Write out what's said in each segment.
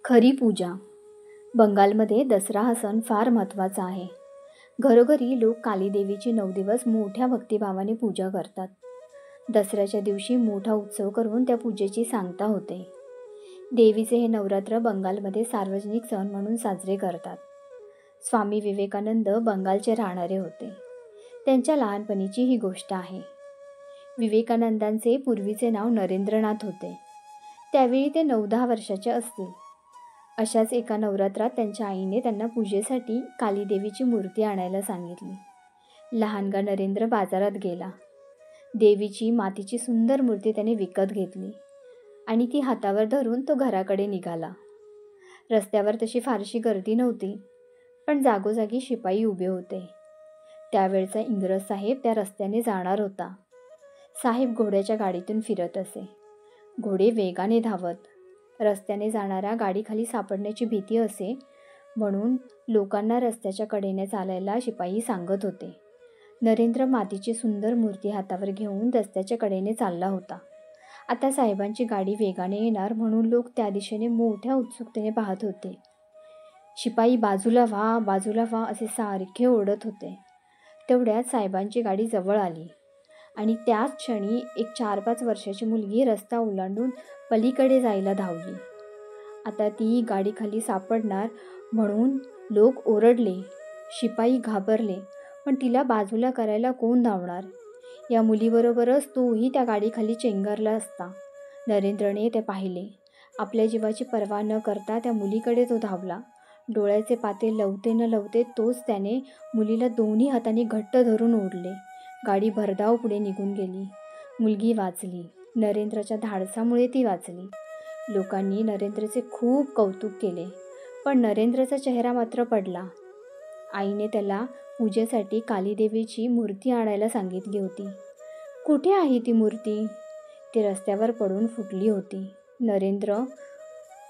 खरी पूजा. बंगालमध्ये दसरा हा सण फार महत्त्वाचा आहे. घरोघरी लोक कालीदेवीची 9 दिवस मोठ्या भक्तिभावाने पूजा करतात. दसऱ्याच्या दिवशी मोठा उत्सव करून त्या पूजेची सांगता होते. देवीचे हे नवरात्र बंगालमध्ये सार्वजनिक सण म्हणून साजरे करतात. स्वामी विवेकानंद बंगालचे राहणारे होते. त्यांच्या लहानपणीची ही गोष्ट आहे. विवेकानंदांचे पूर्वीचे नाव नरेंद्रनाथ होते. त्यावेळी ते 9-10 वर्षाचे असतील. अशाच एका नवरात्रात त्यांच्या आईने त्यांना पूजेसाठी कालीदेवीची मूर्ती आणायला सांगितली. लहानगा नरेंद्र बाजारात गेला. देवीची मातीची सुंदर मूर्ती त्याने विकत घेतली आणि ती हातावर धरून तो घराकडे निघाला. रस्त्यावर तशी फारशी गर्दी नव्हती, पण जागोजागी शिपाई उभे होते. त्यावेळचा इंग्रज साहेब त्या रस्त्याने जाणार होता. साहेब घोड्याच्या गाडीतून फिरत असे. घोडे वेगाने धावत. रस्त्याने जाणाऱ्या गाडीखाली सापडण्याची भीती असे म्हणून लोकांना रस्त्याच्या कडेने चालायला शिपाई सांगत होते. नरेंद्र मातीची सुंदर मूर्ती हातावर घेऊन रस्त्याच्या कडेने चालला होता. आता साहेबांची गाडी वेगाने येणार म्हणून लोक त्या दिशेने मोठ्या उत्सुकतेने पाहत होते. शिपाई बाजूला व्हा, बाजूला व्हा असे सारखे ओरडत होते. तेवढ्यात साहेबांची गाडी जवळ आली आणि त्याच क्षणी एक 4-5 वर्षाची मुलगी रस्ता ओलांडून पलीकडे जायला धावली. आता ती गाडीखाली सापडणार म्हणून लोक ओरडले. शिपाई घाबरले, पण तिला बाजूला करायला कोण धावणार? या मुलीबरोबरच तोही त्या गाडीखाली चेंगरला असता. नरेंद्रने ते पाहिले. आपल्या जीवाची पर्वा न करता त्या मुलीकडे तो धावला. डोळ्याचे पाते लवते न लवते तोच त्याने मुलीला दोन्ही हातांनी घट्ट धरून ओढले. गाडी भरधाव पुढे निघून गेली. मुलगी वाचली. नरेंद्रच्या धाडसामुळे ती वाचली. लोकांनी नरेंद्रचे खूप कौतुक केले, पण नरेंद्रचा चेहरा मात्र पडला. आईने त्याला पूजेसाठी कालीदेवीची मूर्ती आणायला सांगितली होती. कुठे आहे ती मूर्ती? ती रस्त्यावर पडून फुटली होती. नरेंद्र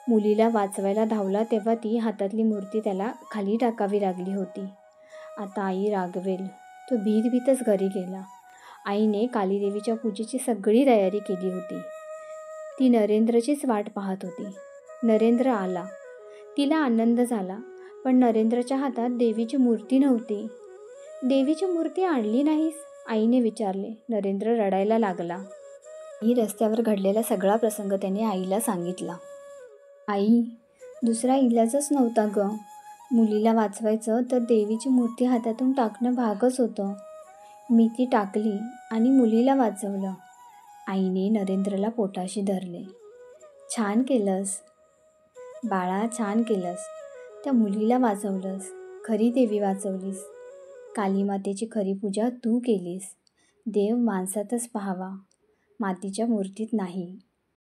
मुलीला वाचवायला धावला तेव्हा ती हातातली मूर्ती त्याला खाली टाकावी लागली होती. आता आई रागवेल. तो भीतभीतच घरी गेला. आईने कालीदेवीच्या पूजेची सगळी तयारी केली होती. ती नरेंद्रचीच वाट पाहत होती. नरेंद्र आला. तिला आनंद झाला, पण नरेंद्रच्या हातात देवीची मूर्ती नव्हती. देवीची मूर्ती आणली नाहीस? आईने विचारले. नरेंद्र रडायला लागला. ही रस्त्यावर घडलेला सगळा प्रसंग त्याने आईला सांगितला. आई, दुसरा इलाजच नव्हता ग. मुलीला वाचवायचं तर देवीची मूर्ती हातातून टाकणं भागच होतं. मी ती टाकली आणि मुलीला वाचवलं. आईने नरेंद्रला पोटाशी धरले. छान केलंस बाळा, छान केलंस. त्या मुलीला वाचवलंस. खरी देवी वाचवलीस. कालीमातेची खरी पूजा तू केलीस. देव माणसातच पाहावा, मातीच्या मूर्तीत नाही.